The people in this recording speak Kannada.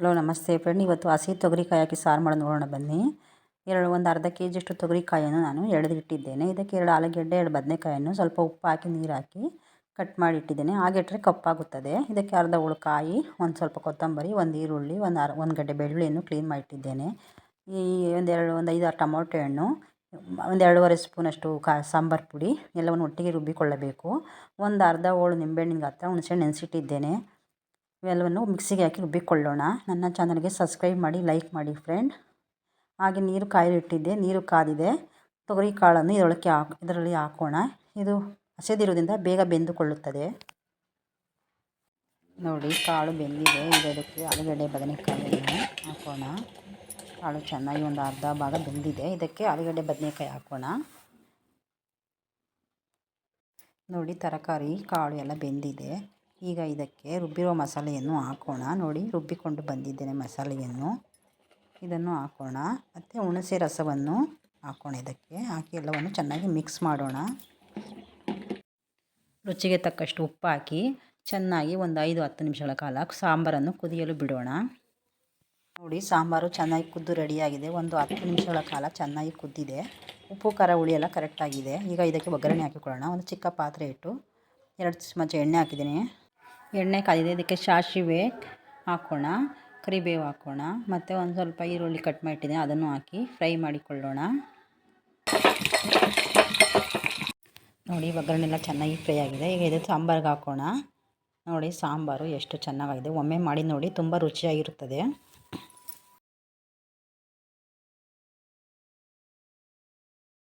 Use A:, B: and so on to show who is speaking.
A: ಹಲೋ ನಮಸ್ತೆ ಫ್ರೆಂಡ್, ಇವತ್ತು ಹಸಿ ತೊಗರಿಕಾಯಿ ಹಾಕಿ ಸಾರು ಮಾಡೋದು ನೋಡೋಣ ಬನ್ನಿ. ಒಂದು ಅರ್ಧ ಕೆ ಜಿಯಷ್ಟು ತೊಗರಿಕಾಯನ್ನು ನಾನು ಎಳೆದಿಟ್ಟಿದ್ದೇನೆ. ಇದಕ್ಕೆ 2 ಆಲೂಗೆಡ್ಡೆ, 2 ಬದನೆಕಾಯನ್ನು ಸ್ವಲ್ಪ ಉಪ್ಪು ಹಾಕಿ ನೀರು ಹಾಕಿ ಕಟ್ ಮಾಡಿ ಇಟ್ಟಿದ್ದೇನೆ. ಹಾಗಿಟ್ಟರೆ ಕಪ್ಪಾಗುತ್ತದೆ. ಇದಕ್ಕೆ ಅರ್ಧ ಕಾಯಿ, ಒಂದು ಸ್ವಲ್ಪ ಕೊತ್ತಂಬರಿ, ಒಂದು ಈರುಳ್ಳಿ, ಒಂದು ಗಡ್ಡೆ ಬೆಳ್ಳುಳ್ಳಿಯನ್ನು ಕ್ಲೀನ್ ಮಾಡಿ ಇಟ್ಟಿದ್ದೇನೆ. ಈ ಒಂದು 5-6 ಟೊಮೊಟೊ ಹಣ್ಣು, ಒಂದು 2.5 ಸ್ಪೂನಷ್ಟು ಸಾಂಬಾರು ಪುಡಿ ಎಲ್ಲವನ್ನು ಒಟ್ಟಿಗೆ ರುಬ್ಬಿಕೊಳ್ಳಬೇಕು. ಒಂದು ಅರ್ಧ ಹೋಳು ನಿಂಬೆಹಣ್ಣಿನ ಗಾತ್ರ ಹುಣಸೆಹಣ್ಣು ನೆನೆಸಿಟ್ಟಿದ್ದೇನೆ. ಇವೆಲ್ಲವನ್ನು ಮಿಕ್ಸಿಗೆ ಹಾಕಿ ರುಬ್ಬಿಕೊಳ್ಳೋಣ. ನನ್ನ ಚಾನಲ್ಗೆ ಸಬ್ಸ್ಕ್ರೈಬ್ ಮಾಡಿ, ಲೈಕ್ ಮಾಡಿ ಫ್ರೆಂಡ್. ಹಾಗೆ ನೀರು ಕಾಯಲಿಟ್ಟಿದ್ದೆ, ನೀರು ಕಾದಿದೆ. ತೊಗರಿ ಕಾಳನ್ನು ಇದರಲ್ಲಿ ಹಾಕೋಣ. ಇದು ಹಸಿದಿರೋದ್ರಿಂದ ಬೇಗ ಬೆಂದುಕೊಳ್ಳುತ್ತದೆ. ನೋಡಿ, ಕಾಳು ಬೆಂದಿದೆ. ಈಗ ಇದಕ್ಕೆ ಆಲೂಗಡ್ಡೆ ಬದನೆಕಾಯಿಯನ್ನು ಹಾಕೋಣ. ಕಾಳು ಚೆನ್ನಾಗಿ ಒಂದು ಅರ್ಧ ಭಾಗ ಬೆಂದಿದೆ. ಇದಕ್ಕೆ ಆಲೂಗಡ್ಡೆ ಬದನೆಕಾಯಿ ಹಾಕೋಣ. ನೋಡಿ, ತರಕಾರಿ ಕಾಳು ಎಲ್ಲ ಬೆಂದಿದೆ. ಈಗ ಇದಕ್ಕೆ ರುಬ್ಬಿರೋ ಮಸಾಲೆಯನ್ನು ಹಾಕೋಣ. ನೋಡಿ, ರುಬ್ಬಿಕೊಂಡು ಬಂದಿದ್ದೇನೆ ಮಸಾಲೆಯನ್ನು. ಇದನ್ನು ಹಾಕೋಣ. ಮತ್ತು ಹುಣಸೆ ರಸವನ್ನು ಹಾಕೋಣ. ಇದಕ್ಕೆ ಹಾಕಿ ಎಲ್ಲವನ್ನು ಚೆನ್ನಾಗಿ ಮಿಕ್ಸ್ ಮಾಡೋಣ. ರುಚಿಗೆ ತಕ್ಕಷ್ಟು ಉಪ್ಪು ಹಾಕಿ ಚೆನ್ನಾಗಿ ಒಂದು 5-10 ನಿಮಿಷಗಳ ಕಾಲ ಸಾಂಬಾರನ್ನು ಕುದಿಯಲು ಬಿಡೋಣ. ನೋಡಿ, ಸಾಂಬಾರು ಚೆನ್ನಾಗಿ ಕುದ್ದು ರೆಡಿಯಾಗಿದೆ. ಒಂದು 10 ನಿಮಿಷಗಳ ಕಾಲ ಚೆನ್ನಾಗಿ ಕುದ್ದಿದೆ. ಉಪ್ಪು ಖಾರ ಹುಳಿ ಎಲ್ಲ ಕರೆಕ್ಟಾಗಿದೆ. ಈಗ ಇದಕ್ಕೆ ಒಗ್ಗರಣೆ ಹಾಕಿಕೊಳ್ಳೋಣ. ಒಂದು ಚಿಕ್ಕ ಪಾತ್ರೆ ಇಟ್ಟು 2 ಚಮಚ ಎಣ್ಣೆ ಹಾಕಿದ್ದೀನಿ. ಎಣ್ಣೆ ಕಾದಿದೆ. ಇದಕ್ಕೆ ಸಾಸಿವೆ ಹಾಕೋಣ, ಕರಿಬೇವು ಹಾಕೋಣ, ಮತ್ತು ಒಂದು ಸ್ವಲ್ಪ ಈರುಳ್ಳಿ ಕಟ್ ಮಾಡಿಟ್ಟಿದ್ದೀನಿ, ಅದನ್ನು ಹಾಕಿ ಫ್ರೈ ಮಾಡಿಕೊಳ್ಳೋಣ. ನೋಡಿ, ಒಗ್ಗರಣೆ ಎಲ್ಲ ಚೆನ್ನಾಗಿ ಫ್ರೈ ಆಗಿದೆ. ಈಗ ಇದು ಸಾಂಬಾರಿಗೆ ಹಾಕೋಣ. ನೋಡಿ, ಸಾಂಬಾರು ಎಷ್ಟು ಚೆನ್ನಾಗಿದೆ. ಒಮ್ಮೆ ಮಾಡಿ ನೋಡಿ, ತುಂಬ ರುಚಿಯಾಗಿರುತ್ತದೆ.